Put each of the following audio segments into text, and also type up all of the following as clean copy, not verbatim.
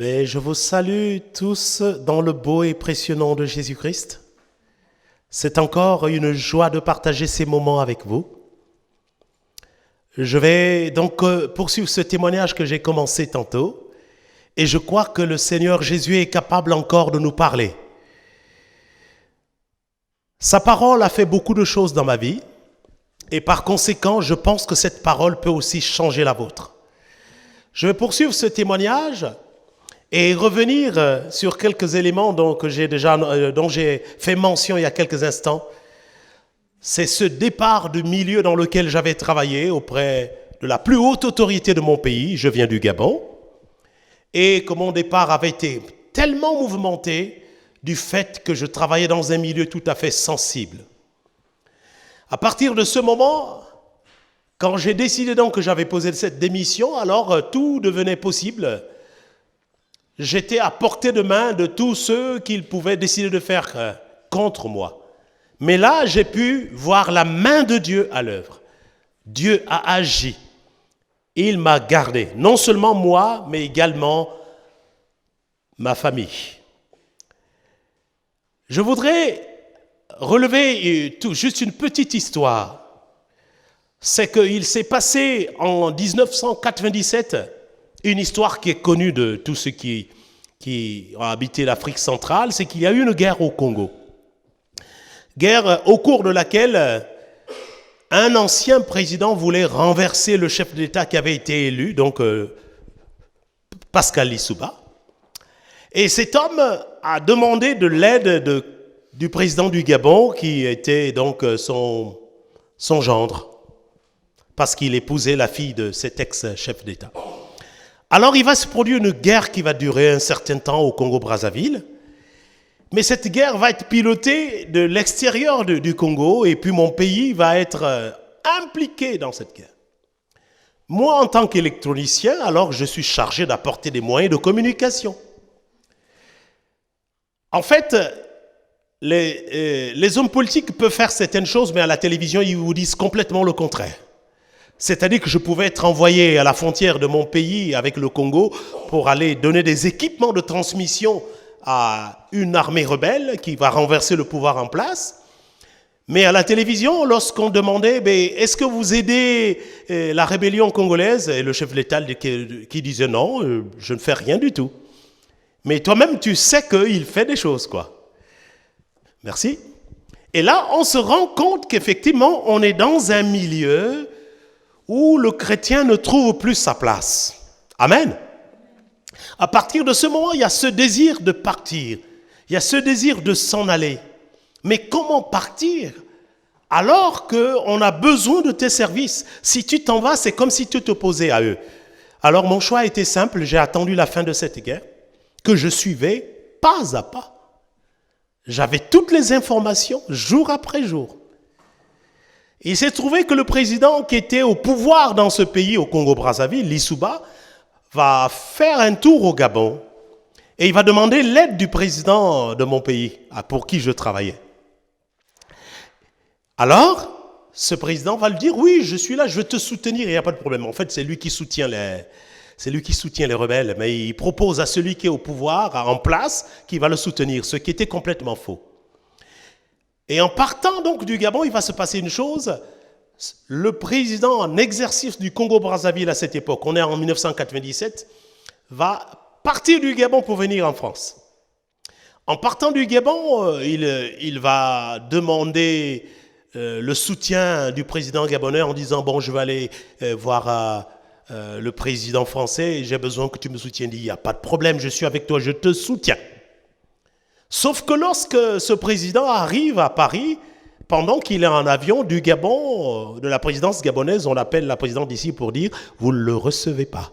Je vous salue tous dans le beau et précieux nom de Jésus-Christ. C'est encore une joie de partager ces moments avec vous. Je vais donc poursuivre ce témoignage que j'ai commencé tantôt et je crois que le Seigneur Jésus est capable encore de nous parler. Sa parole a fait beaucoup de choses dans ma vie et par conséquent, je pense que cette parole peut aussi changer la vôtre. Je vais poursuivre ce témoignage et revenir sur quelques éléments dont j'ai fait mention il y a quelques instants. C'est ce départ du milieu dans lequel j'avais travaillé auprès de la plus haute autorité de mon pays. Je viens du Gabon. Et que mon départ avait été tellement mouvementé du fait que je travaillais dans un milieu tout à fait sensible. À partir de ce moment, quand j'ai décidé donc que j'avais posé cette démission, alors tout devenait possible. J'étais à portée de main de tous ceux qu'ils pouvaient décider de faire contre moi. Mais là, j'ai pu voir la main de Dieu à l'œuvre. Dieu a agi. Il m'a gardé, non seulement moi, mais également ma famille. Je voudrais relever juste une petite histoire. C'est qu'il s'est passé en 1997 une histoire qui est connue de tous ceux qui ont habité l'Afrique centrale, c'est qu'il y a eu une guerre au Congo. Guerre au cours de laquelle un ancien président voulait renverser le chef d'État qui avait été élu, donc Pascal Lissouba. Et cet homme a demandé de l'aide du président du Gabon, qui était donc son gendre, parce qu'il épousait la fille de cet ex-chef d'État. Alors il va se produire une guerre qui va durer un certain temps au Congo-Brazzaville, mais cette guerre va être pilotée de l'extérieur du Congo, et puis mon pays va être impliqué dans cette guerre. Moi, en tant qu'électronicien, alors je suis chargé d'apporter des moyens de communication. En fait, les hommes politiques peuvent faire certaines choses, mais à la télévision, ils vous disent complètement le contraire. C'est-à-dire que je pouvais être envoyé à la frontière de mon pays avec le Congo pour aller donner des équipements de transmission à une armée rebelle qui va renverser le pouvoir en place. Mais à la télévision, lorsqu'on demandait est-ce que vous aidez la rébellion congolaise, et le chef de l'État qui disait non, je ne fais rien du tout. Mais toi-même, tu sais qu'il fait des choses, quoi. Merci. Et là, on se rend compte qu'effectivement, on est dans un milieu où le chrétien ne trouve plus sa place. Amen. À partir de ce moment, il y a ce désir de partir. Il y a ce désir de s'en aller. Mais comment partir alors qu'on a besoin de tes services? Si tu t'en vas, c'est comme si tu t'opposais à eux. Alors mon choix était simple. J'ai attendu la fin de cette guerre que je suivais pas à pas. J'avais toutes les informations jour après jour. Il s'est trouvé que le président qui était au pouvoir dans ce pays, au Congo-Brazzaville, Lissouba, va faire un tour au Gabon et il va demander l'aide du président de mon pays, pour qui je travaillais. Alors, ce président va lui dire, oui, je suis là, je vais te soutenir, il n'y a pas de problème. En fait, c'est lui qui soutient les rebelles, mais il propose à celui qui est au pouvoir, en place, qui va le soutenir, ce qui était complètement faux. Et en partant donc du Gabon, il va se passer une chose. Le président en exercice du Congo-Brazzaville à cette époque, on est en 1997, va partir du Gabon pour venir en France. En partant du Gabon, il va demander le soutien du président gabonais en disant « Bon, je vais aller voir le président français, j'ai besoin que tu me soutiennes. » Il n'y a pas de problème, je suis avec toi, je te soutiens. Sauf que lorsque ce président arrive à Paris, pendant qu'il est en avion du Gabon, de la présidence gabonaise, on l'appelle la présidente d'ici pour dire « Vous ne le recevez pas ».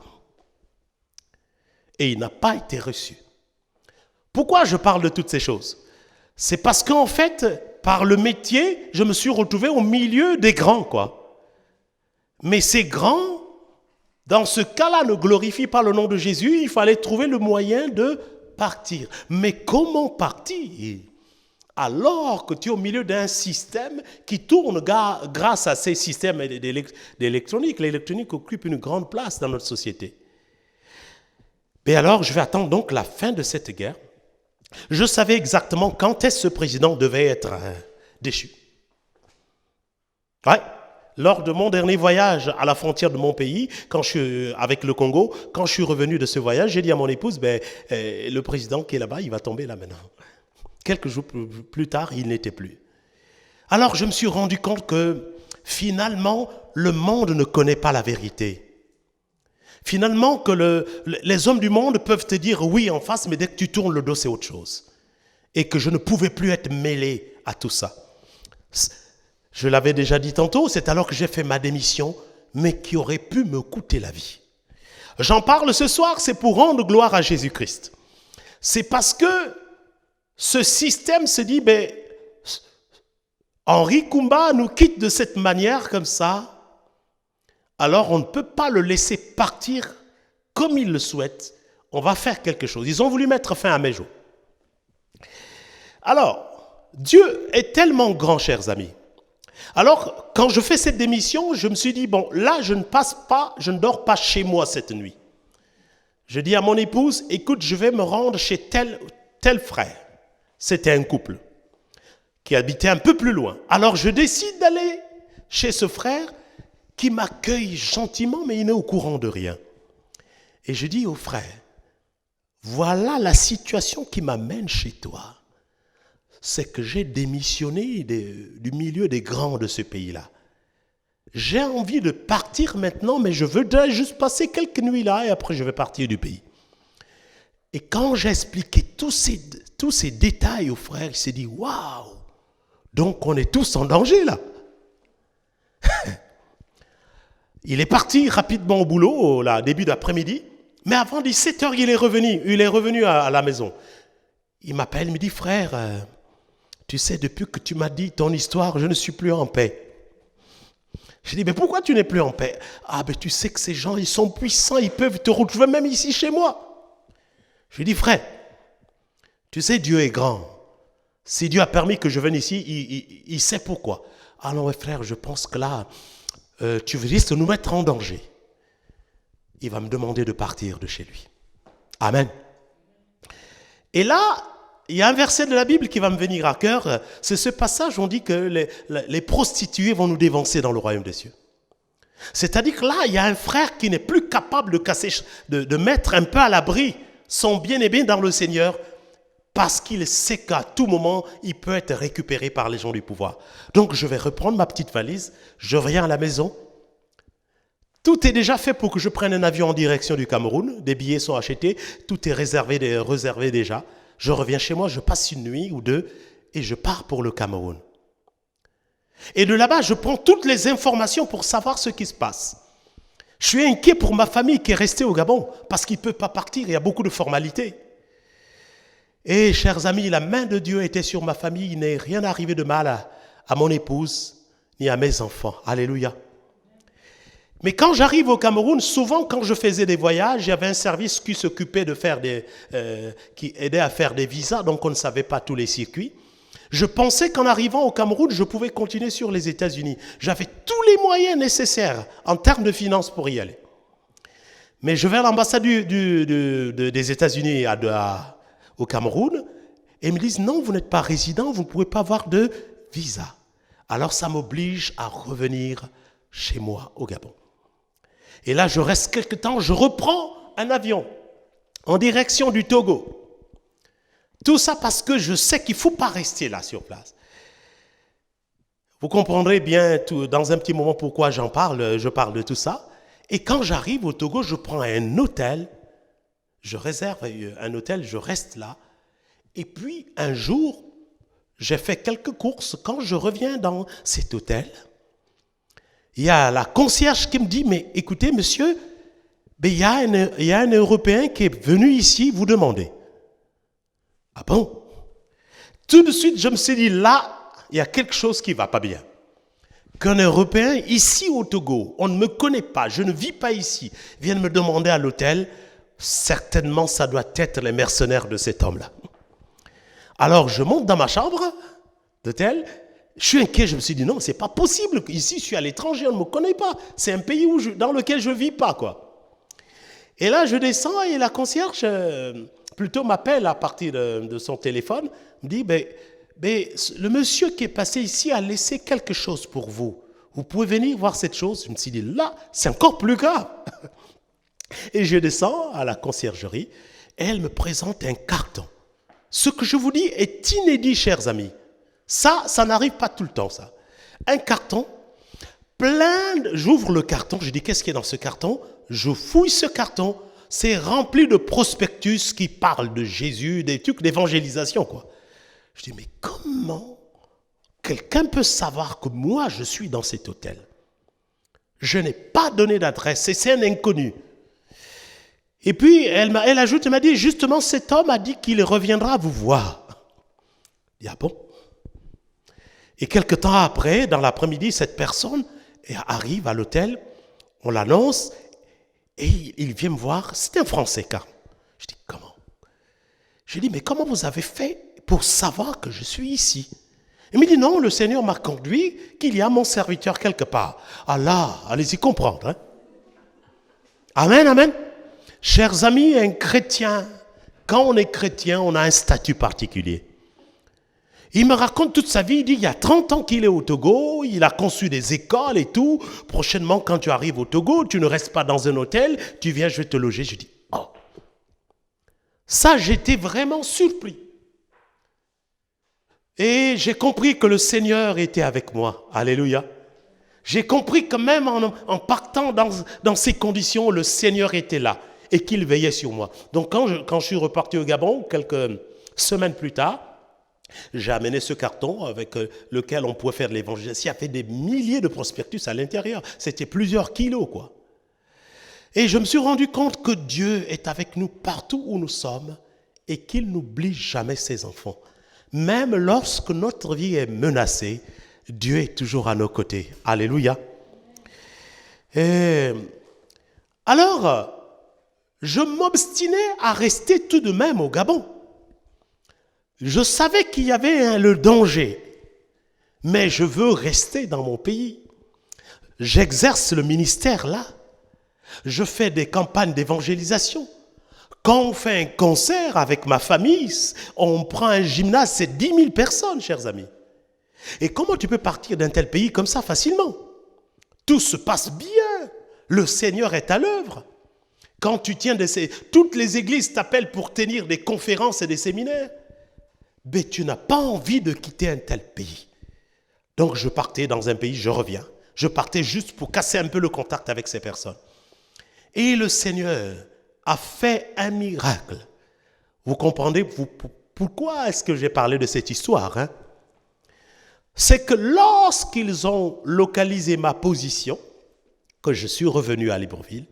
Et il n'a pas été reçu. Pourquoi je parle de toutes ces choses? C'est parce qu'en fait, par le métier, je me suis retrouvé au milieu des grands, quoi. Mais ces grands, dans ce cas-là, ne glorifient pas le nom de Jésus, il fallait trouver le moyen de partir. Mais comment partir alors que tu es au milieu d'un système qui tourne grâce à ces systèmes d'électronique? L'électronique occupe une grande place dans notre société. Et alors, je vais attendre donc la fin de cette guerre. Je savais exactement quand est-ce que ce président devait être déchu. Ouais. Lors de mon dernier voyage à la frontière de mon pays, quand je suis avec le Congo, quand je suis revenu de ce voyage, j'ai dit à mon épouse, le président qui est là-bas, il va tomber là maintenant. Quelques jours plus tard, il n'était plus. Alors je me suis rendu compte que finalement, le monde ne connaît pas la vérité. Finalement, que les hommes du monde peuvent te dire oui en face, mais dès que tu tournes le dos, c'est autre chose. Et que je ne pouvais plus être mêlé à tout ça. Je l'avais déjà dit tantôt, c'est alors que j'ai fait ma démission, mais qui aurait pu me coûter la vie. J'en parle ce soir, c'est pour rendre gloire à Jésus-Christ. C'est parce que ce système se dit, Henri Koumba nous quitte de cette manière comme ça, alors on ne peut pas le laisser partir comme il le souhaite. On va faire quelque chose. Ils ont voulu mettre fin à mes jours. Alors, Dieu est tellement grand, chers amis. Alors, quand je fais cette démission, je me suis dit, là, je ne dors pas chez moi cette nuit. Je dis à mon épouse, écoute, je vais me rendre chez tel frère. C'était un couple qui habitait un peu plus loin. Alors, je décide d'aller chez ce frère qui m'accueille gentiment, mais il n'est au courant de rien. Et je dis au frère, voilà la situation qui m'amène chez toi. C'est que j'ai démissionné du milieu des grands de ce pays-là. J'ai envie de partir maintenant, mais je veux juste passer quelques nuits là et après je vais partir du pays. Et quand j'ai expliqué tous ces détails au frère, il s'est dit, waouh, donc on est tous en danger là. Il est parti rapidement au boulot, là, début d'après-midi, mais avant 17h, il est revenu à la maison. Il m'appelle, il me dit, frère, tu sais, depuis que tu m'as dit ton histoire, je ne suis plus en paix. Je dis, mais pourquoi tu n'es plus en paix? Ah, tu sais que ces gens, ils sont puissants, ils peuvent te retrouver même ici chez moi. Je lui dis, frère, tu sais, Dieu est grand. Si Dieu a permis que je vienne ici, il sait pourquoi. Ah non, frère, je pense que là, tu risques de nous mettre en danger. Il va me demander de partir de chez lui. Amen. Et là, il y a un verset de la Bible qui va me venir à cœur. C'est ce passage où on dit que les prostituées vont nous dévancer dans le royaume des cieux. C'est-à-dire que là, il y a un frère qui n'est plus capable de mettre un peu à l'abri son bien-aimé dans le Seigneur parce qu'il sait qu'à tout moment, il peut être récupéré par les gens du pouvoir. Donc, je vais reprendre ma petite valise, je reviens à la maison. Tout est déjà fait pour que je prenne un avion en direction du Cameroun. Des billets sont achetés, tout est réservé déjà. Je reviens chez moi, je passe une nuit ou deux et je pars pour le Cameroun. Et de là-bas, je prends toutes les informations pour savoir ce qui se passe. Je suis inquiet pour ma famille qui est restée au Gabon parce qu'ils ne peuvent pas partir, il y a beaucoup de formalités. Et chers amis, la main de Dieu était sur ma famille, il n'est rien arrivé de mal à mon épouse ni à mes enfants. Alléluia. Mais quand j'arrive au Cameroun, souvent quand je faisais des voyages, il y avait un service qui s'occupait de faire qui aidait à faire des visas, donc on ne savait pas tous les circuits. Je pensais qu'en arrivant au Cameroun, je pouvais continuer sur les États-Unis. J'avais tous les moyens nécessaires en termes de finances pour y aller. Mais je vais à l'ambassade des États-Unis au Cameroun et ils me disent non, vous n'êtes pas résident, vous ne pouvez pas avoir de visa. Alors ça m'oblige à revenir chez moi au Gabon. Et là, je reste quelque temps, je reprends un avion en direction du Togo. Tout ça parce que je sais qu'il ne faut pas rester là sur place. Vous comprendrez bien dans un petit moment pourquoi je parle de tout ça. Et quand j'arrive au Togo, je prends un hôtel, je réserve un hôtel, je reste là. Et puis, un jour, j'ai fait quelques courses. Quand je reviens dans cet hôtel, il y a la concierge qui me dit, mais écoutez, monsieur, il y a un Européen qui est venu ici vous demander. Ah bon? Tout de suite, je me suis dit, là, il y a quelque chose qui ne va pas bien. Qu'un Européen, ici au Togo, on ne me connaît pas, je ne vis pas ici, vienne me demander à l'hôtel, certainement, ça doit être les mercenaires de cet homme-là. Alors, je monte dans ma chambre d'hôtel. Je suis inquiet, je me suis dit, non, c'est pas possible. Ici, je suis à l'étranger, on ne me connaît pas. C'est un pays dans lequel je ne vis pas, quoi. Et là, je descends et la concierge plutôt m'appelle à partir de son téléphone, me dit, le monsieur qui est passé ici a laissé quelque chose pour vous. Vous pouvez venir voir cette chose. Je me suis dit, là, c'est encore plus grave. Et je descends à la conciergerie et elle me présente un carton. Ce que je vous dis est inédit, chers amis. Ça n'arrive pas tout le temps, ça. Un carton j'ouvre le carton, je dis, qu'est-ce qu'il y a dans ce carton? Je fouille ce carton, c'est rempli de prospectus qui parlent de Jésus, des trucs d'évangélisation, quoi. Je dis, mais comment quelqu'un peut savoir que moi, je suis dans cet hôtel? Je n'ai pas donné d'adresse, et c'est un inconnu. Et puis, elle ajoute, elle m'a dit, justement, cet homme a dit qu'il reviendra vous voir. Je dis, ah bon? Et quelque temps après, dans l'après-midi, cette personne arrive à l'hôtel, on l'annonce, et il vient me voir. C'est un Français, car. Je dis, comment? Je dis, mais comment vous avez fait pour savoir que je suis ici? Il me dit, non, le Seigneur m'a conduit, qu'il y a mon serviteur quelque part. Ah là, allez-y comprendre. Hein? Amen, amen. Chers amis, un chrétien, quand on est chrétien, on a un statut particulier. Il me raconte toute sa vie, il dit, il y a 30 ans qu'il est au Togo, il a conçu des écoles et tout. Prochainement, quand tu arrives au Togo, tu ne restes pas dans un hôtel, tu viens, je vais te loger. Je dis, oh. Ça, j'étais vraiment surpris. Et j'ai compris que le Seigneur était avec moi. Alléluia. J'ai compris que même en partant dans ces conditions, le Seigneur était là et qu'il veillait sur moi. Donc quand je suis reparti au Gabon, quelques semaines plus tard, j'ai amené ce carton avec lequel on pouvait faire de l'évangélisation. Il y avait des milliers de prospectus à l'intérieur. C'était plusieurs kilos, quoi. Et je me suis rendu compte que Dieu est avec nous partout où nous sommes et qu'il n'oublie jamais ses enfants. Même lorsque notre vie est menacée, Dieu est toujours à nos côtés. Alléluia. Et alors, je m'obstinais à rester tout de même au Gabon. Je savais qu'il y avait le danger, mais je veux rester dans mon pays. J'exerce le ministère là. Je fais des campagnes d'évangélisation. Quand on fait un concert avec ma famille, on prend un gymnase, c'est 10 000 personnes, chers amis. Et comment tu peux partir d'un tel pays comme ça facilement? Tout se passe bien. Le Seigneur est à l'œuvre. Quand tu tiens toutes les églises t'appellent pour tenir des conférences et des séminaires. Mais tu n'as pas envie de quitter un tel pays. Donc je partais dans un pays, je reviens. Je partais juste pour casser un peu le contact avec ces personnes. Et le Seigneur a fait un miracle. Vous comprenez pourquoi est-ce que j'ai parlé de cette histoire, hein? C'est que lorsqu'ils ont localisé ma position, que je suis revenu à Libreville,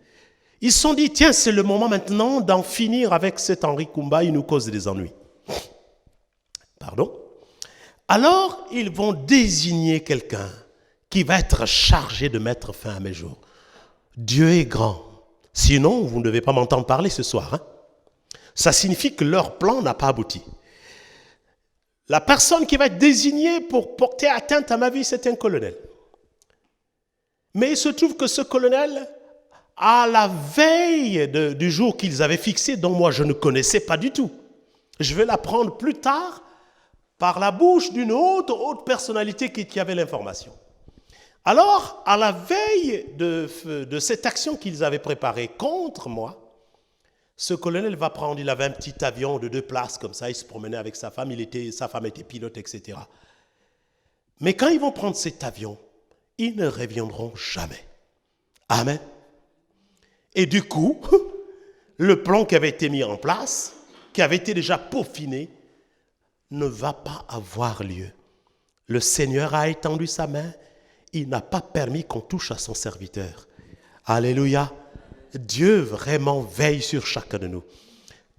ils se sont dit, tiens, c'est le moment maintenant d'en finir avec cet Henri Koumba, il nous cause des ennuis. Pardon? Alors, ils vont désigner quelqu'un qui va être chargé de mettre fin à mes jours. Dieu est grand. Sinon, vous ne devez pas m'entendre parler ce soir. Hein? Ça signifie que leur plan n'a pas abouti. La personne qui va être désignée pour porter atteinte à ma vie, c'est un colonel. Mais il se trouve que ce colonel, à la veille du jour qu'ils avaient fixé, dont moi je ne connaissais pas du tout, je vais l'apprendre plus tard par la bouche d'une haute personnalité qui avait l'information. Alors, à la veille de cette action qu'ils avaient préparée contre moi, ce colonel va prendre, il avait un petit avion de 2 places comme ça, il se promenait avec sa femme, sa femme était pilote, etc. Mais quand ils vont prendre cet avion, ils ne reviendront jamais. Amen. Et du coup, le plan qui avait été mis en place, qui avait été déjà peaufiné, ne va pas avoir lieu. Le Seigneur a étendu sa main, il n'a pas permis qu'on touche à son serviteur. Alléluia. Dieu vraiment veille sur chacun de nous.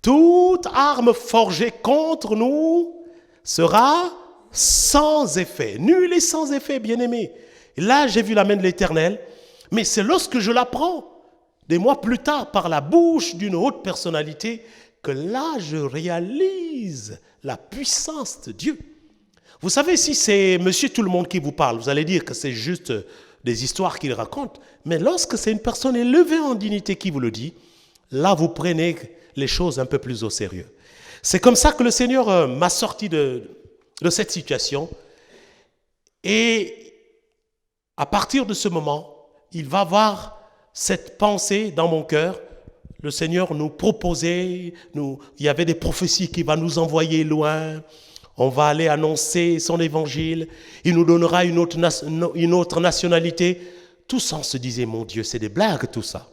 Toute arme forgée contre nous sera sans effet. Nulle et sans effet, bien-aimé. Là, j'ai vu la main de l'Éternel, mais c'est lorsque je l'apprends, des mois plus tard, par la bouche d'une haute personnalité, que là, je réalise la puissance de Dieu. Vous savez, si c'est monsieur tout le monde qui vous parle, vous allez dire que c'est juste des histoires qu'il raconte. Mais lorsque c'est une personne élevée en dignité qui vous le dit, là vous prenez les choses un peu plus au sérieux. C'est comme ça que le Seigneur m'a sorti de cette situation. Et à partir de ce moment, il va avoir cette pensée dans mon cœur. Le Seigneur nous proposait, il y avait des prophéties qui vont nous envoyer loin. On va aller annoncer son évangile. Il nous donnera une autre nationalité. Tout ça, on se disait, mon Dieu, c'est des blagues tout ça.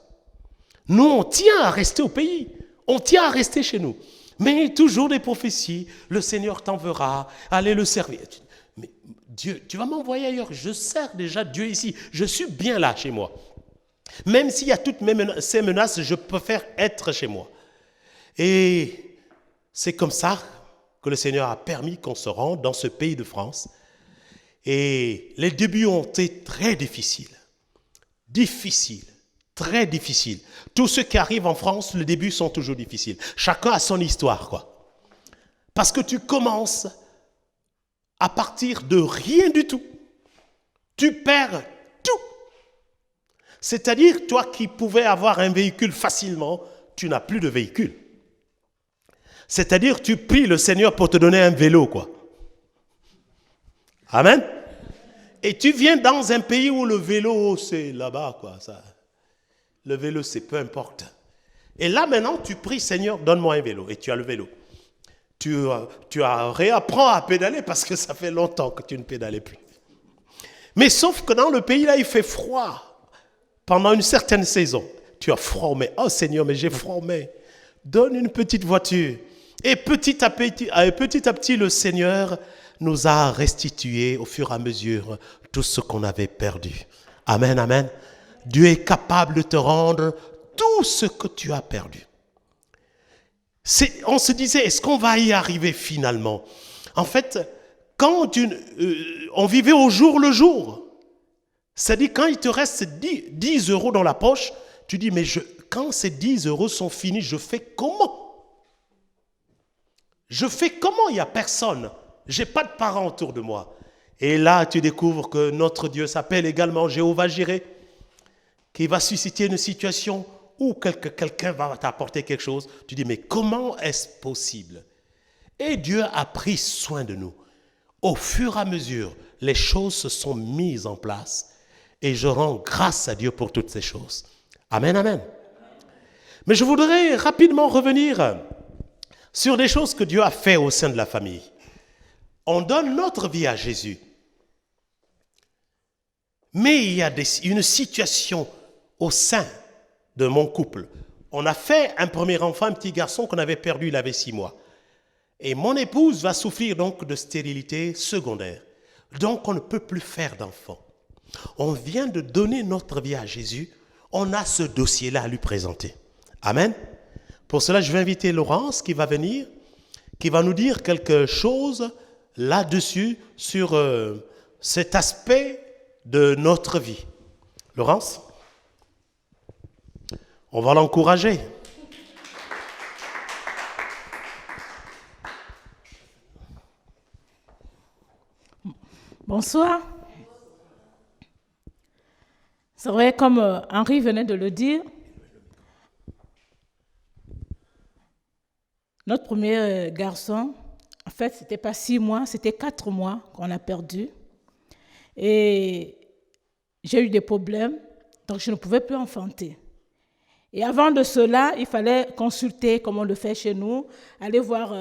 Nous, on tient à rester au pays. On tient à rester chez nous. Mais toujours des prophéties. Le Seigneur t'enverra. Allez le servir. Mais Dieu, tu vas m'envoyer ailleurs. Je sers déjà Dieu ici. Je suis bien là chez moi. Même s'il y a toutes ces menaces, je préfère être chez moi. Et c'est comme ça que le Seigneur a permis qu'on se rende dans ce pays de France. Et les débuts ont été très difficiles. Difficiles. Très difficiles. Tous ceux qui arrivent en France, les débuts sont toujours difficiles. Chacun a son histoire, quoi. Parce que tu commences à partir de rien du tout. Tu perds tout. C'est-à-dire, toi qui pouvais avoir un véhicule facilement, tu n'as plus de véhicule. C'est-à-dire, tu pries le Seigneur pour te donner un vélo, quoi. Amen. Et tu viens dans un pays où le vélo, c'est là-bas, quoi. Ça. Le vélo, c'est peu importe. Et là, maintenant, tu pries, Seigneur, donne-moi un vélo. Et tu as le vélo. Tu réapprends à pédaler parce que ça fait longtemps que tu ne pédalais plus. Mais sauf que dans le pays, là, il fait froid. Pendant une certaine saison, tu as froid, mais oh Seigneur, mais j'ai froid, mais donne une petite voiture. Et petit à petit, le Seigneur nous a restitué au fur et à mesure tout ce qu'on avait perdu. Amen, amen. Dieu est capable de te rendre tout ce que tu as perdu. On se disait, est-ce qu'on va y arriver finalement? En fait, quand on vivait au jour le jour, c'est-à-dire quand il te reste 10 euros dans la poche, tu dis, mais quand ces 10 euros sont finis, je fais comment? Je fais comment? Il n'y a personne. Je n'ai pas de parents autour de moi. Et là, tu découvres que notre Dieu s'appelle également Jéhovah Jireh, qui va susciter une situation où quelqu'un va t'apporter quelque chose. Tu dis, mais comment est-ce possible? Et Dieu a pris soin de nous. Au fur et à mesure, les choses se sont mises en place. Et je rends grâce à Dieu pour toutes ces choses. Amen, amen. Mais je voudrais rapidement revenir sur des choses que Dieu a fait au sein de la famille. On donne notre vie à Jésus. Mais il y a une situation au sein de mon couple. On a fait un premier enfant, un petit garçon qu'on avait perdu, il avait 6 mois. Et mon épouse va souffrir donc de stérilité secondaire. Donc on ne peut plus faire d'enfant. On vient de donner notre vie à Jésus. On a ce dossier-là à lui présenter. Amen. Pour cela, je vais inviter Laurence qui va venir, qui va nous dire quelque chose là-dessus sur cet aspect de notre vie. Laurence, on va l'encourager. Bonsoir. C'est vrai, comme Henri venait de le dire, notre premier garçon, en fait, c'était pas 6 mois, c'était 4 mois qu'on a perdu. Et j'ai eu des problèmes, donc je ne pouvais plus enfanter. Et avant de cela, il fallait consulter, comme on le fait chez nous, aller voir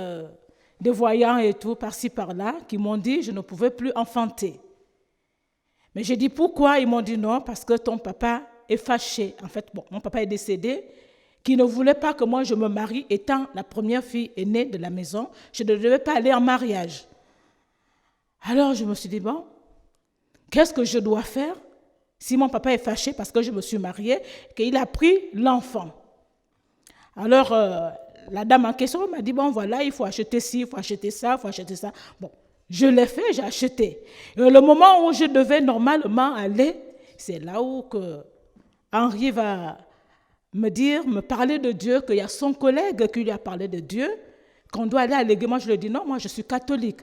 des voyants et tout, par-ci, par-là, qui m'ont dit je ne pouvais plus enfanter. Mais j'ai dit pourquoi? Ils m'ont dit non, parce que ton papa est fâché. En fait, mon papa est décédé, qui ne voulait pas que moi je me marie, étant la première fille aînée de la maison, je ne devais pas aller en mariage. Alors je me suis dit, bon, qu'est-ce que je dois faire si mon papa est fâché parce que je me suis mariée, qu'il a pris l'enfant? Alors, la dame en question m'a dit, bon voilà, il faut acheter ci, il faut acheter ça, il faut acheter ça. Bon, je l'ai fait, j'ai acheté. Et le moment où je devais normalement aller, c'est là où Henri va me parler de Dieu, qu'il y a son collègue qui lui a parlé de Dieu, qu'on doit aller à l'église. Moi, je lui ai dit, non, moi, je suis catholique.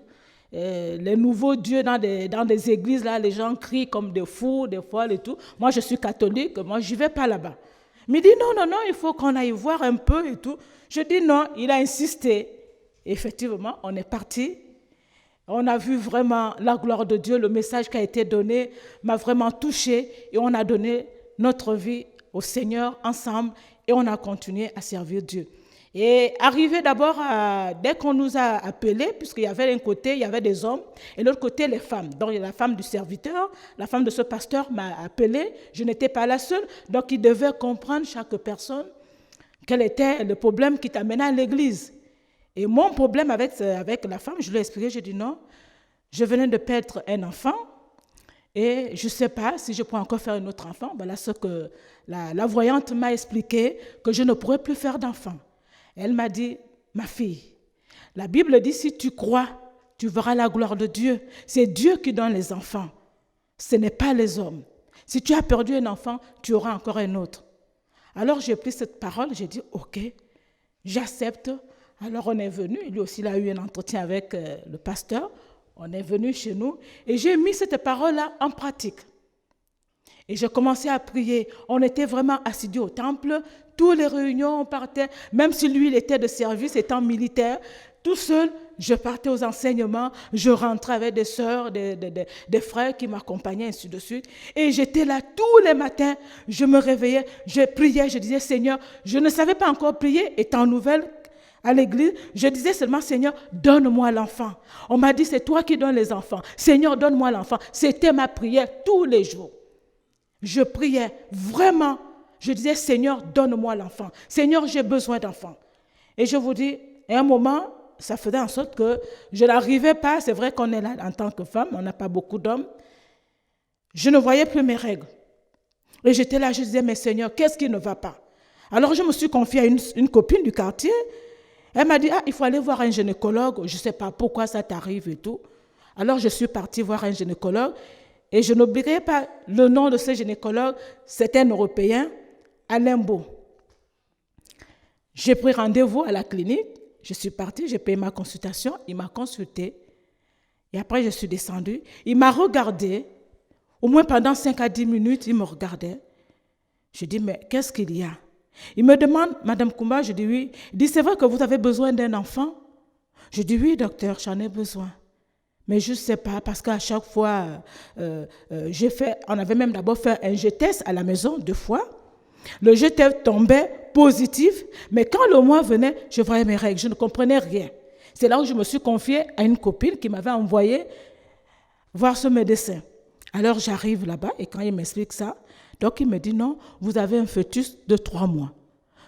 Les nouveaux dieux dans des églises, là, les gens crient comme des fous, des folles et tout. Moi, je suis catholique, moi, je ne vais pas là-bas. Il me dit, non, il faut qu'on aille voir un peu et tout. Je dis non, il a insisté. Et effectivement, on est parti. On a vu vraiment la gloire de Dieu. Le message qui a été donné m'a vraiment touché. Et on a donné notre vie au Seigneur ensemble. Et on a continué à servir Dieu. Et arrivé d'abord, dès qu'on nous a appelés, puisqu'il y avait d'un côté, il y avait des hommes, et de l'autre côté, les femmes. Donc, la femme du serviteur, la femme de ce pasteur m'a appelée. Je n'étais pas la seule. Donc, il devait comprendre, chaque personne, quel était le problème qui t'amenait à l'église. Et mon problème avec la femme, je lui ai expliqué, j'ai dit non, je venais de perdre un enfant, et je ne sais pas si je pourrais encore faire un autre enfant. Voilà ce que la voyante m'a expliqué, que je ne pourrais plus faire d'enfant. Elle m'a dit, ma fille, la Bible dit, si tu crois, tu verras la gloire de Dieu. C'est Dieu qui donne les enfants. Ce n'est pas les hommes. Si tu as perdu un enfant, tu auras encore un autre. Alors j'ai pris cette parole, j'ai dit, ok, j'accepte. Alors on est venu, lui aussi il a eu un entretien avec le pasteur. On est venu chez nous et j'ai mis cette parole-là en pratique. Et j'ai commencé à prier. On était vraiment assidus au temple. Toutes les réunions, on partait. Même si lui, il était de service, étant militaire, tout seul, je partais aux enseignements. Je rentrais avec des sœurs, des frères qui m'accompagnaient, ainsi de suite. Et j'étais là tous les matins. Je me réveillais, je priais, je disais, Seigneur, je ne savais pas encore prier, étant nouvelle à l'église. Je disais seulement, Seigneur, donne-moi l'enfant. On m'a dit, c'est toi qui donnes les enfants. Seigneur, donne-moi l'enfant. C'était ma prière tous les jours. Je priais vraiment. Je disais, Seigneur, donne-moi l'enfant. Seigneur, j'ai besoin d'enfant. Et je vous dis, à un moment, ça faisait en sorte que je n'arrivais pas. C'est vrai qu'on est là en tant que femme, on n'a pas beaucoup d'hommes. Je ne voyais plus mes règles. Et j'étais là, je disais, mais Seigneur, qu'est-ce qui ne va pas? Alors je me suis confiée à une copine du quartier. Elle m'a dit, il faut aller voir un gynécologue. Je ne sais pas pourquoi ça t'arrive et tout. Alors je suis partie voir un gynécologue. Et je n'oublierai pas le nom de ce gynécologue, c'était un Européen, Alain Beau. J'ai pris rendez-vous à la clinique, je suis partie, j'ai payé ma consultation, il m'a consulté. Et après, je suis descendue. Il m'a regardé, au moins pendant 5 à 10 minutes, il me regardait. Je dis, mais qu'est-ce qu'il y a? Il me demande, Madame Koumba, je dis oui. Il dit, c'est vrai que vous avez besoin d'un enfant? Je dis, oui, docteur, j'en ai besoin. Mais je ne sais pas, parce qu'à chaque fois, on avait même d'abord fait un jet-test à la maison 2 fois. Le jet-test tombait positif, mais quand le mois venait, je voyais mes règles, je ne comprenais rien. C'est là où je me suis confiée à une copine qui m'avait envoyé voir ce médecin. Alors j'arrive là-bas et quand il m'explique ça, donc il me dit non, vous avez un fœtus de 3 mois.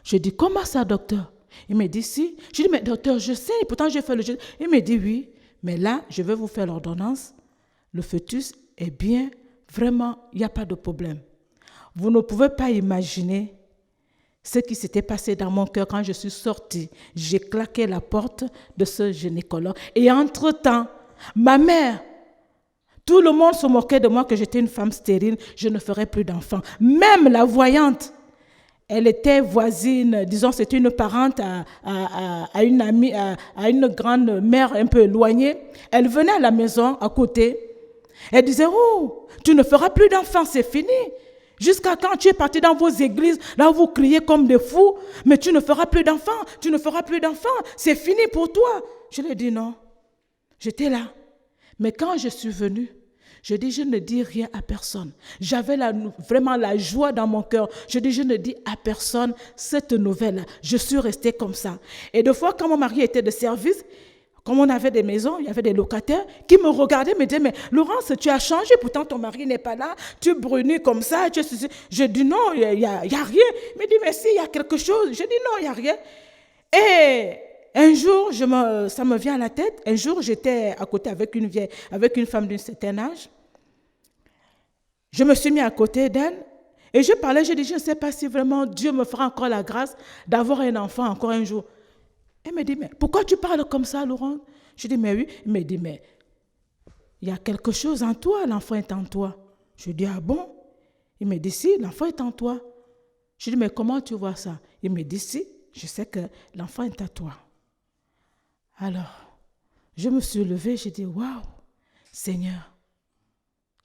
Je dis, comment ça, docteur? Il me dit si. Je dis, mais docteur, je sais, pourtant j'ai fait le jet. Il me dit oui. Mais là, je vais vous faire l'ordonnance. Le fœtus est bien, vraiment, il n'y a pas de problème. Vous ne pouvez pas imaginer ce qui s'était passé dans mon cœur quand je suis sortie. J'ai claqué la porte de ce gynécologue. Et entre-temps, ma mère, tout le monde se moquait de moi que j'étais une femme stérile, je ne ferais plus d'enfants. Même la voyante, elle était voisine, disons, c'était une parente à une amie, à une grande mère un peu éloignée. Elle venait à la maison à côté. Elle disait, oh, tu ne feras plus d'enfants, c'est fini. Jusqu'à quand tu es parti dans vos églises, là où vous criez comme des fous, mais tu ne feras plus d'enfants, tu ne feras plus d'enfants, c'est fini pour toi. Je lui ai dit non. J'étais là. Mais quand je suis venue, je dis, je ne dis rien à personne. J'avais vraiment la joie dans mon cœur. Je dis, je ne dis à personne cette nouvelle-là. Je suis restée comme ça. Et deux fois, quand mon mari était de service, comme on avait des maisons, il y avait des locataires qui me regardaient, me disaient, mais Laurence, tu as changé, pourtant ton mari n'est pas là, tu brunis comme ça. Je dis, non, il n'y a rien. Il me dit, mais si, il y a quelque chose. Je dis, non, il n'y a rien. Et un jour, ça me vient à la tête. Un jour, j'étais à côté avec une femme d'un certain âge. Je me suis mis à côté d'elle et je parlais, je dis, je ne sais pas si vraiment Dieu me fera encore la grâce d'avoir un enfant encore un jour. Elle me dit, mais pourquoi tu parles comme ça, Laurent? Je dis, mais oui. Il me dit, mais il y a quelque chose en toi, l'enfant est en toi. Je dis, ah bon? Il me dit, si, l'enfant est en toi. Je dis, mais comment tu vois ça? Il me dit, si, je sais que l'enfant est à toi. Alors, je me suis levée, j'ai dit, waouh, Seigneur,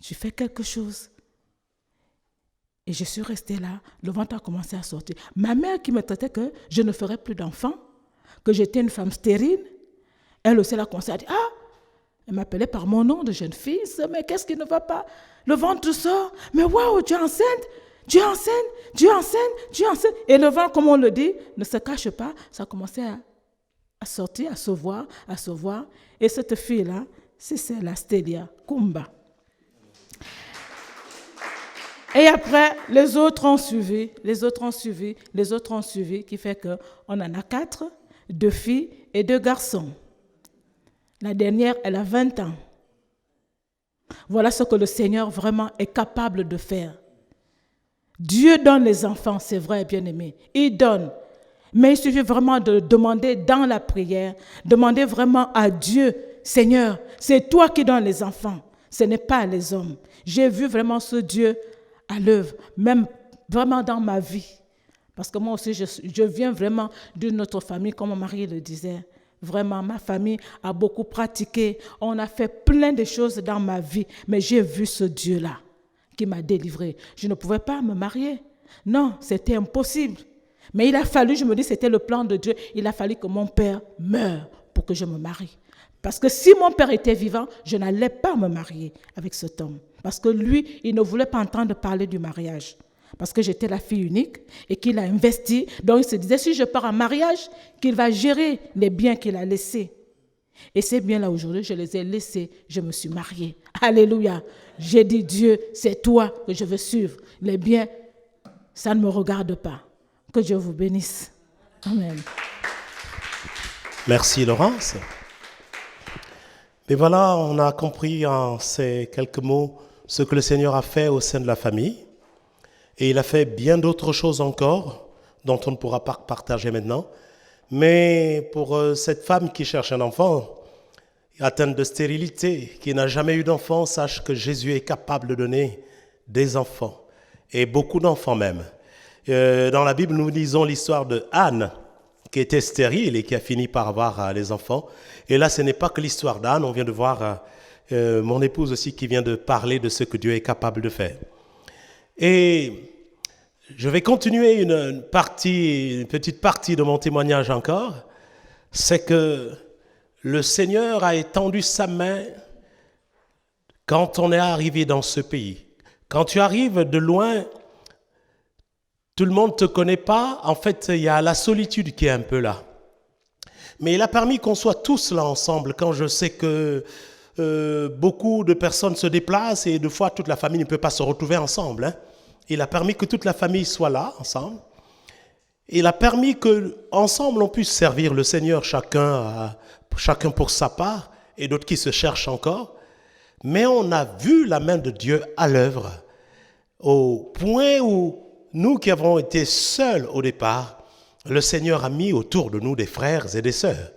tu fais quelque chose. Et je suis restée là, le ventre a commencé à sortir. Ma mère qui me traitait que je ne ferais plus d'enfants, que j'étais une femme stérile, elle aussi elle a commencé à dire, ah, elle m'appelait par mon nom de jeune fille, mais qu'est-ce qui ne va pas? Le ventre sort, mais waouh, tu es enceinte, tu es enceinte, tu es enceinte, tu es enceinte. Et le ventre, comme on le dit, ne se cache pas, ça a commencé à sortir, à se voir, à se voir. Et cette fille-là, c'est celle-là, Stélia Kumba. Et après, les autres ont suivi, qui fait qu'on en a 4, 2 filles et 2 garçons. La dernière, elle a 20 ans. Voilà ce que le Seigneur vraiment est capable de faire. Dieu donne les enfants, c'est vrai, bien-aimé. Il donne. Mais il suffit vraiment de demander dans la prière, demander vraiment à Dieu, Seigneur, c'est toi qui donnes les enfants, ce n'est pas les hommes. J'ai vu vraiment ce Dieu à l'œuvre, même vraiment dans ma vie. Parce que moi aussi, je viens vraiment d'une autre famille, comme mon mari le disait. Vraiment, ma famille a beaucoup pratiqué. On a fait plein de choses dans ma vie, mais j'ai vu ce Dieu-là qui m'a délivrée. Je ne pouvais pas me marier. Non, c'était impossible. Mais il a fallu, je me dis, c'était le plan de Dieu, il a fallu que mon père meure pour que je me marie. Parce que si mon père était vivant, je n'allais pas me marier avec cet homme. Parce que lui, il ne voulait pas entendre parler du mariage. Parce que j'étais la fille unique et qu'il a investi. Donc il se disait, si je pars en mariage, qu'il va gérer les biens qu'il a laissés. Et ces biens-là, aujourd'hui, je les ai laissés, je me suis mariée. Alléluia. J'ai dit, Dieu, c'est toi que je veux suivre. Les biens, ça ne me regarde pas. Que Dieu vous bénisse. Amen. Merci Laurence. Mais voilà, on a compris en ces quelques mots ce que le Seigneur a fait au sein de la famille. Et il a fait bien d'autres choses encore, dont on ne pourra pas partager maintenant. Mais pour cette femme qui cherche un enfant, atteinte de stérilité, qui n'a jamais eu d'enfant, sache que Jésus est capable de donner des enfants, et beaucoup d'enfants même. Dans la Bible, nous lisons l'histoire de Anne, qui était stérile et qui a fini par avoir les enfants. Et là, ce n'est pas que l'histoire d'Anne, on vient de voir mon épouse aussi qui vient de parler de ce que Dieu est capable de faire. Et je vais continuer une petite partie de mon témoignage encore. C'est que le Seigneur a étendu sa main quand on est arrivé dans ce pays. Quand tu arrives de loin, tout le monde ne te connaît pas. En fait, il y a la solitude qui est un peu là. Mais il a permis qu'on soit tous là ensemble quand je sais que beaucoup de personnes se déplacent et des fois toute la famille ne peut pas se retrouver ensemble. Hein. Il a permis que toute la famille soit là ensemble. Il a permis qu'ensemble on puisse servir le Seigneur, chacun pour sa part et d'autres qui se cherchent encore. Mais on a vu la main de Dieu à l'œuvre au point où nous qui avons été seuls au départ, le Seigneur a mis autour de nous des frères et des sœurs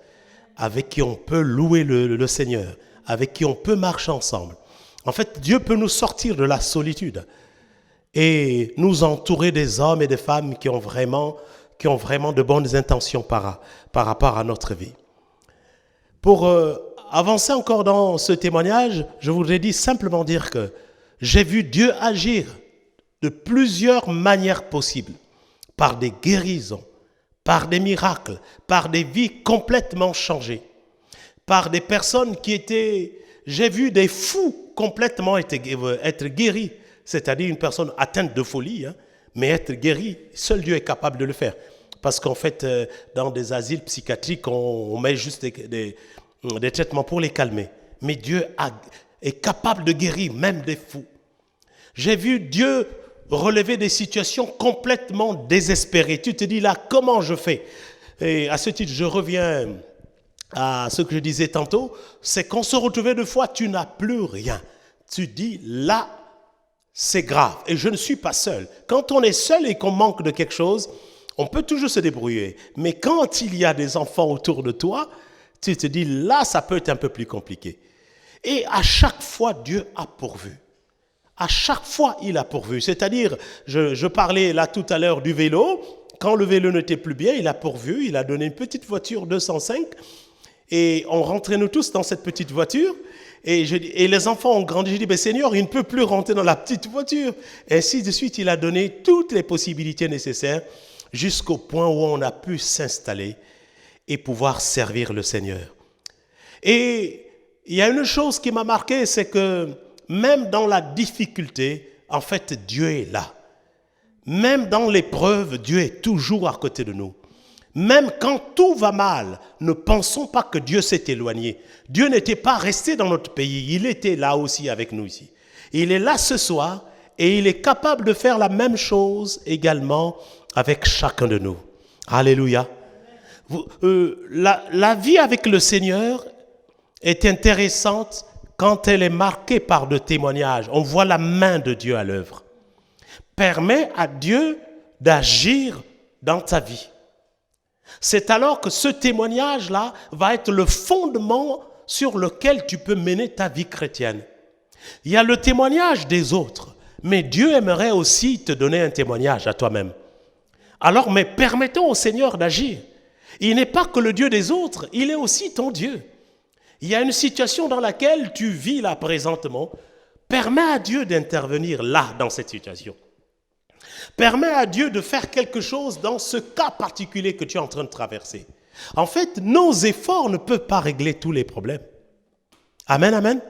avec qui on peut louer le Seigneur, avec qui on peut marcher ensemble. En fait, Dieu peut nous sortir de la solitude et nous entourer des hommes et des femmes qui ont vraiment de bonnes intentions par rapport à notre vie. Pour avancer encore dans ce témoignage, je voudrais simplement dire que j'ai vu Dieu agir de plusieurs manières possibles, par des guérisons, par des miracles, par des vies complètement changées, par des personnes j'ai vu des fous complètement être guéris, c'est-à-dire une personne atteinte de folie, mais être guérie, seul Dieu est capable de le faire. Parce qu'en fait, dans des asiles psychiatriques, on met juste des traitements pour les calmer. Mais Dieu est capable de guérir même des fous. J'ai vu Dieu relever des situations complètement désespérées. Tu te dis là, comment je fais? Et à ce titre, je reviens à ce que je disais tantôt, c'est qu'on se retrouvait deux fois, tu n'as plus rien. Tu dis là, c'est grave. Et je ne suis pas seul. Quand on est seul et qu'on manque de quelque chose, on peut toujours se débrouiller. Mais quand il y a des enfants autour de toi, tu te dis là, ça peut être un peu plus compliqué. Et à chaque fois, Dieu a pourvu. À chaque fois, il a pourvu. C'est-à-dire, je parlais là tout à l'heure du vélo. Quand le vélo n'était plus bien, il a pourvu. Il a donné une petite voiture 205. Et on rentrait nous tous dans cette petite voiture. Et les enfants ont grandi. Je dis, mais Seigneur, il ne peut plus rentrer dans la petite voiture. Et ainsi de suite, il a donné toutes les possibilités nécessaires jusqu'au point où on a pu s'installer et pouvoir servir le Seigneur. Et il y a une chose qui m'a marqué, c'est que même dans la difficulté, en fait, Dieu est là. Même dans l'épreuve, Dieu est toujours à côté de nous. Même quand tout va mal, ne pensons pas que Dieu s'est éloigné. Dieu n'était pas resté dans notre pays, il était là aussi avec nous ici. Il est là ce soir et il est capable de faire la même chose également avec chacun de nous. Alléluia. La vie avec le Seigneur est intéressante quand elle est marquée par de témoignages. On voit la main de Dieu à l'œuvre. Permet à Dieu d'agir dans ta vie. C'est alors que ce témoignage-là va être le fondement sur lequel tu peux mener ta vie chrétienne. Il y a le témoignage des autres, mais Dieu aimerait aussi te donner un témoignage à toi-même. Alors, mais permettons au Seigneur d'agir. Il n'est pas que le Dieu des autres, il est aussi ton Dieu. Il y a une situation dans laquelle tu vis là présentement. Permets à Dieu d'intervenir là, dans cette situation. Permets à Dieu de faire quelque chose dans ce cas particulier que tu es en train de traverser. En fait, nos efforts ne peuvent pas régler tous les problèmes. Amen, amen.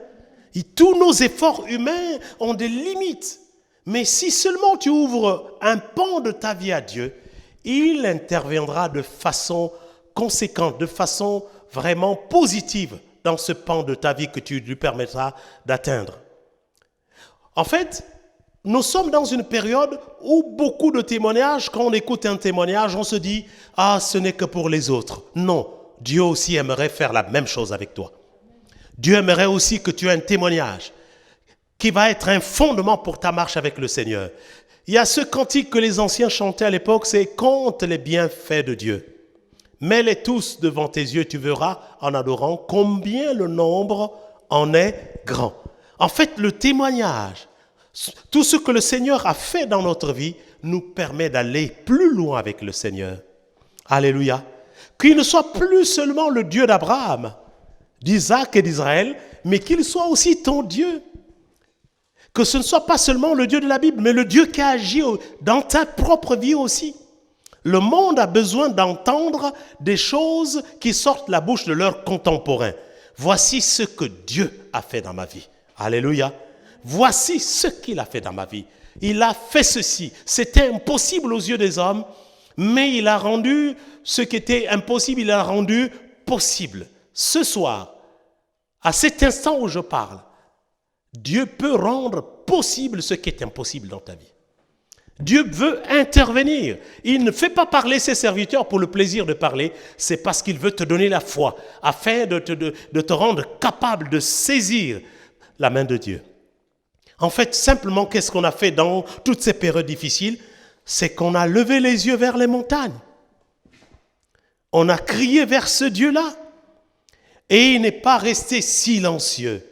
Et tous nos efforts humains ont des limites. Mais si seulement tu ouvres un pan de ta vie à Dieu, il interviendra de façon conséquente, de façon vraiment positive dans ce pan de ta vie que tu lui permettras d'atteindre. En fait, nous sommes dans une période où beaucoup de témoignages, quand on écoute un témoignage, on se dit « Ah, ce n'est que pour les autres ». Non, Dieu aussi aimerait faire la même chose avec toi. Dieu aimerait aussi que tu aies un témoignage qui va être un fondement pour ta marche avec le Seigneur. Il y a ce cantique que les anciens chantaient à l'époque, c'est « Compte les bienfaits de Dieu. Mets-les tous devant tes yeux, tu verras en adorant combien le nombre en est grand. » En fait, le témoignage, tout ce que le Seigneur a fait dans notre vie nous permet d'aller plus loin avec le Seigneur. Alléluia. Qu'il ne soit plus seulement le Dieu d'Abraham, d'Isaac et d'Israël, mais qu'il soit aussi ton Dieu. Que ce ne soit pas seulement le Dieu de la Bible, mais le Dieu qui a agi dans ta propre vie aussi. Le monde a besoin d'entendre des choses qui sortent de la bouche de leurs contemporains. Voici ce que Dieu a fait dans ma vie. Alléluia. Voici ce qu'il a fait dans ma vie. Il a fait ceci. C'était impossible aux yeux des hommes, mais il a rendu ce qui était impossible, il a rendu possible. Ce soir, à cet instant où je parle, Dieu peut rendre possible ce qui est impossible dans ta vie. Dieu veut intervenir. Il ne fait pas parler ses serviteurs pour le plaisir de parler, c'est parce qu'il veut te donner la foi, afin de te rendre capable de saisir la main de Dieu. En fait, simplement, qu'est-ce qu'on a fait dans toutes ces périodes difficiles? C'est qu'on a levé les yeux vers les montagnes. On a crié vers ce Dieu-là. Et il n'est pas resté silencieux.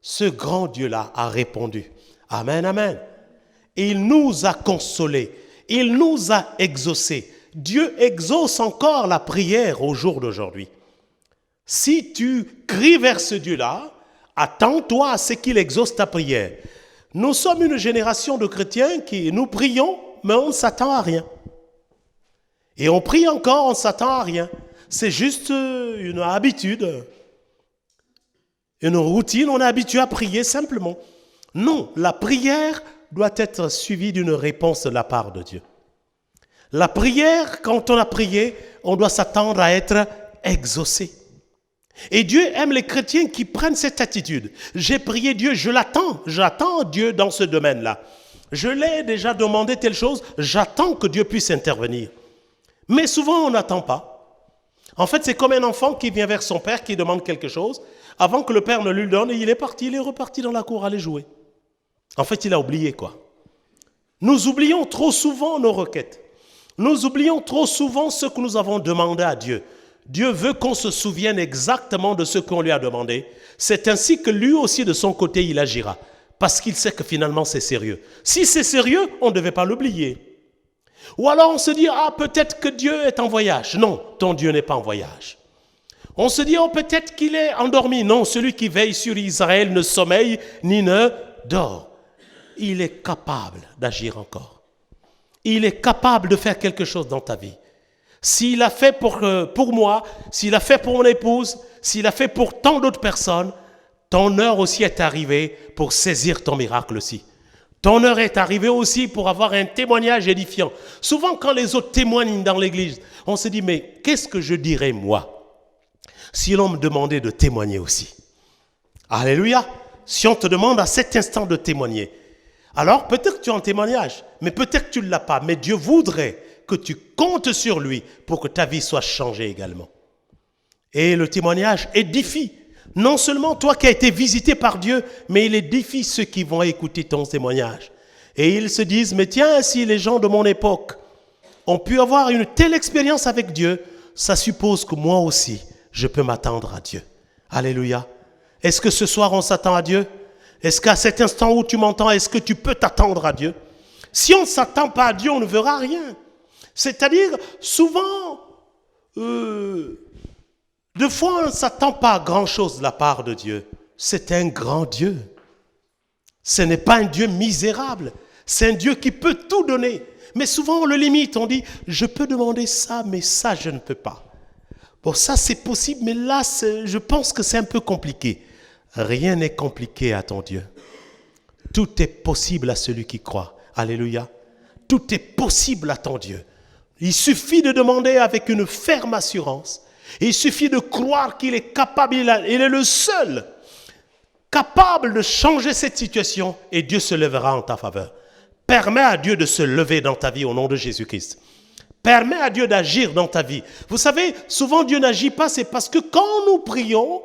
Ce grand Dieu-là a répondu. Amen, amen. Il nous a consolés. Il nous a exaucés. Dieu exauce encore la prière au jour d'aujourd'hui. Si tu cries vers ce Dieu-là, attends-toi à ce qu'il exauce ta prière. Nous sommes une génération de chrétiens qui nous prions, mais on ne s'attend à rien. Et on prie encore, on ne s'attend à rien. C'est juste une habitude, une routine, on est habitué à prier simplement. Non, la prière doit être suivie d'une réponse de la part de Dieu. La prière, quand on a prié, on doit s'attendre à être exaucé. Et Dieu aime les chrétiens qui prennent cette attitude. J'ai prié Dieu, j'attends Dieu dans ce domaine-là. Je l'ai déjà demandé telle chose, j'attends que Dieu puisse intervenir. Mais souvent, on n'attend pas. En fait, c'est comme un enfant qui vient vers son père, qui demande quelque chose. Avant que le père ne lui donne, il est reparti dans la cour aller jouer. En fait, il a oublié quoi. Nous oublions trop souvent nos requêtes. Nous oublions trop souvent ce que nous avons demandé à Dieu. Dieu veut qu'on se souvienne exactement de ce qu'on lui a demandé. C'est ainsi que lui aussi, de son côté, il agira. Parce qu'il sait que finalement, c'est sérieux. Si c'est sérieux, on ne devait pas l'oublier. Ou alors on se dit, ah, peut-être que Dieu est en voyage. Non, ton Dieu n'est pas en voyage. On se dit, oh, peut-être qu'il est endormi. Non, celui qui veille sur Israël ne sommeille ni ne dort. Il est capable d'agir encore. Il est capable de faire quelque chose dans ta vie. S'il a fait pour moi, s'il a fait pour mon épouse, s'il a fait pour tant d'autres personnes, ton heure aussi est arrivée pour saisir ton miracle aussi. Ton heure est arrivée aussi pour avoir un témoignage édifiant. Souvent, quand les autres témoignent dans l'église, on se dit, mais qu'est-ce que je dirais moi si l'on me demandait de témoigner aussi? Alléluia! Si on te demande à cet instant de témoigner, alors peut-être que tu es en témoignage, mais peut-être que tu ne l'as pas. Mais Dieu voudrait que tu comptes sur lui pour que ta vie soit changée également. Et le témoignage édifie. Non seulement toi qui as été visité par Dieu, mais il édifie ceux qui vont écouter ton témoignage. Et ils se disent, mais tiens, si les gens de mon époque ont pu avoir une telle expérience avec Dieu, ça suppose que moi aussi, je peux m'attendre à Dieu. Alléluia. Est-ce que ce soir, on s'attend à Dieu? Est-ce qu'à cet instant où tu m'entends, est-ce que tu peux t'attendre à Dieu? Si on ne s'attend pas à Dieu, on ne verra rien. C'est-à-dire, souvent, des fois, on ne s'attend pas à grand-chose de la part de Dieu. C'est un grand Dieu. Ce n'est pas un Dieu misérable. C'est un Dieu qui peut tout donner. Mais souvent, on le limite. On dit, je peux demander ça, mais ça, je ne peux pas. Bon, ça, c'est possible, mais là, je pense que c'est un peu compliqué. Rien n'est compliqué à ton Dieu. Tout est possible à celui qui croit. Alléluia. Tout est possible à ton Dieu. Il suffit de demander avec une ferme assurance. Il suffit de croire qu'il est capable, il est le seul capable de changer cette situation et Dieu se lèvera en ta faveur. Permets à Dieu de se lever dans ta vie au nom de Jésus-Christ. Permets à Dieu d'agir dans ta vie. Vous savez, souvent Dieu n'agit pas, c'est parce que quand nous prions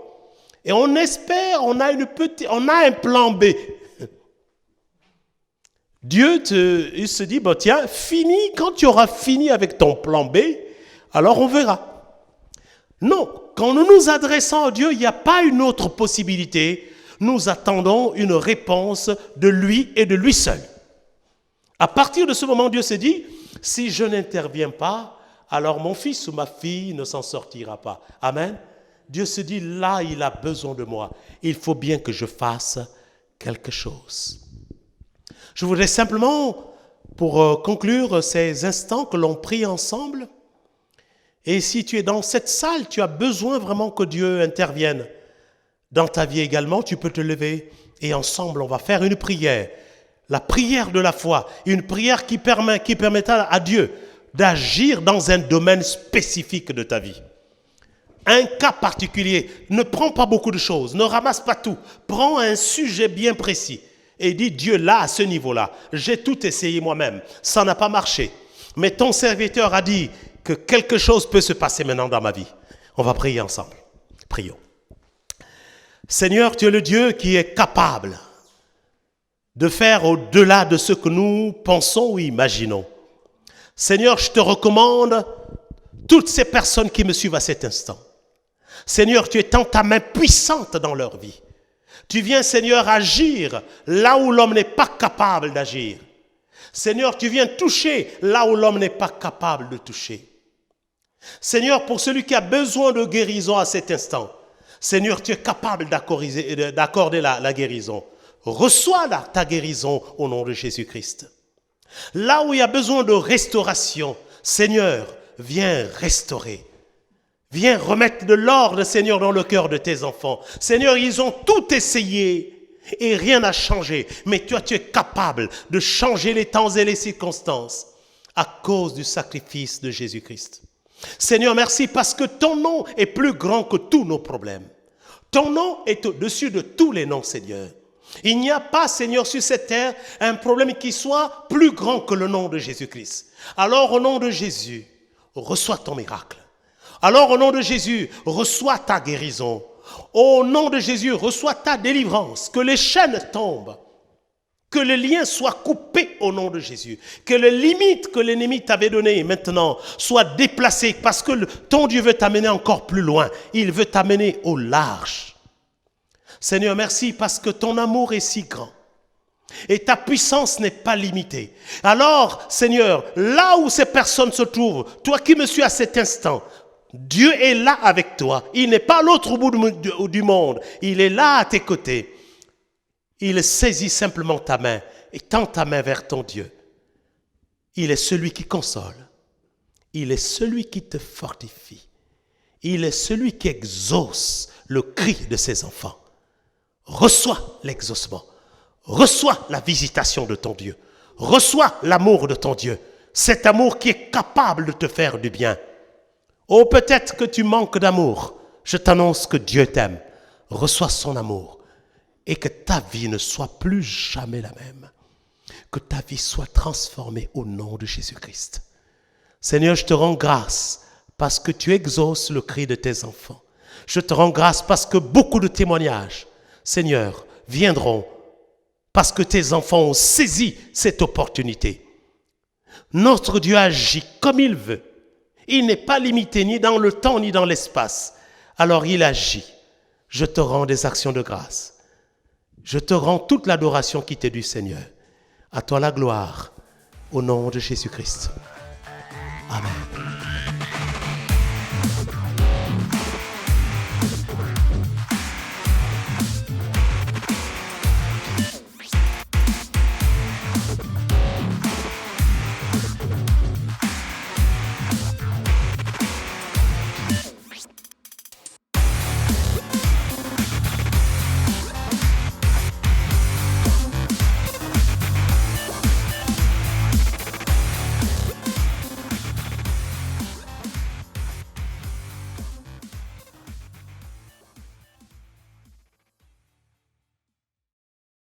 et on espère, on a un plan B. Dieu il se dit, bon, tiens, quand tu auras fini avec ton plan B, alors on verra. Non, quand nous nous adressons à Dieu, il n'y a pas une autre possibilité. Nous attendons une réponse de lui et de lui seul. À partir de ce moment, Dieu se dit, si je n'interviens pas, alors mon fils ou ma fille ne s'en sortira pas. Amen. Dieu se dit, là, il a besoin de moi. Il faut bien que je fasse quelque chose. Je voudrais simplement, pour conclure ces instants que l'on prie ensemble, et si tu es dans cette salle, tu as besoin vraiment que Dieu intervienne dans ta vie également, tu peux te lever et ensemble, on va faire une prière. La prière de la foi, une prière qui permettra à Dieu d'agir dans un domaine spécifique de ta vie. Un cas particulier, ne prends pas beaucoup de choses, ne ramasse pas tout, prends un sujet bien précis et dis, Dieu, là, à ce niveau-là, j'ai tout essayé moi-même, ça n'a pas marché, mais ton serviteur a dit que quelque chose peut se passer maintenant dans ma vie. On va prier ensemble. Prions. Seigneur, tu es le Dieu qui est capable de faire au-delà de ce que nous pensons ou imaginons. Seigneur, je te recommande toutes ces personnes qui me suivent à cet instant. Seigneur, tu étends ta main puissante dans leur vie. Tu viens, Seigneur, agir là où l'homme n'est pas capable d'agir. Seigneur, tu viens toucher là où l'homme n'est pas capable de toucher. Seigneur, pour celui qui a besoin de guérison à cet instant, Seigneur, tu es capable d'accorder la guérison. Reçois ta guérison au nom de Jésus-Christ. Là où il y a besoin de restauration, Seigneur, viens restaurer. Viens remettre de l'ordre, Seigneur, dans le cœur de tes enfants. Seigneur, ils ont tout essayé et rien n'a changé. Mais toi, tu es capable de changer les temps et les circonstances à cause du sacrifice de Jésus-Christ. Seigneur, merci parce que ton nom est plus grand que tous nos problèmes. Ton nom est au-dessus de tous les noms, Seigneur. Il n'y a pas, Seigneur, sur cette terre, un problème qui soit plus grand que le nom de Jésus-Christ. Alors, au nom de Jésus, reçois ton miracle. Alors, au nom de Jésus, reçois ta guérison. Au nom de Jésus, reçois ta délivrance. Que les chaînes tombent. Que les liens soient coupés au nom de Jésus. Que les limites que l'ennemi t'avait données maintenant soient déplacées parce que ton Dieu veut t'amener encore plus loin. Il veut t'amener au large. Seigneur, merci parce que ton amour est si grand. Et ta puissance n'est pas limitée. Alors, Seigneur, là où ces personnes se trouvent, toi qui me suis à cet instant, Dieu est là avec toi. Il n'est pas à l'autre bout du monde. Il est là à tes côtés. Il saisit simplement ta main et tend ta main vers ton Dieu. Il est celui qui console. Il est celui qui te fortifie. Il est celui qui exauce le cri de ses enfants. Reçois l'exaucement. Reçois la visitation de ton Dieu. Reçois l'amour de ton Dieu. Cet amour qui est capable de te faire du bien. Oh, peut-être que tu manques d'amour. Je t'annonce que Dieu t'aime. Reçois son amour et que ta vie ne soit plus jamais la même. Que ta vie soit transformée au nom de Jésus-Christ. Seigneur, je te rends grâce parce que tu exauces le cri de tes enfants. Je te rends grâce parce que beaucoup de témoignages, Seigneur, viendront parce que tes enfants ont saisi cette opportunité. Notre Dieu agit comme il veut. Il n'est pas limité ni dans le temps ni dans l'espace. Alors il agit. Je te rends des actions de grâce. Je te rends toute l'adoration qui t'est due, Seigneur. À toi la gloire, au nom de Jésus-Christ. Amen.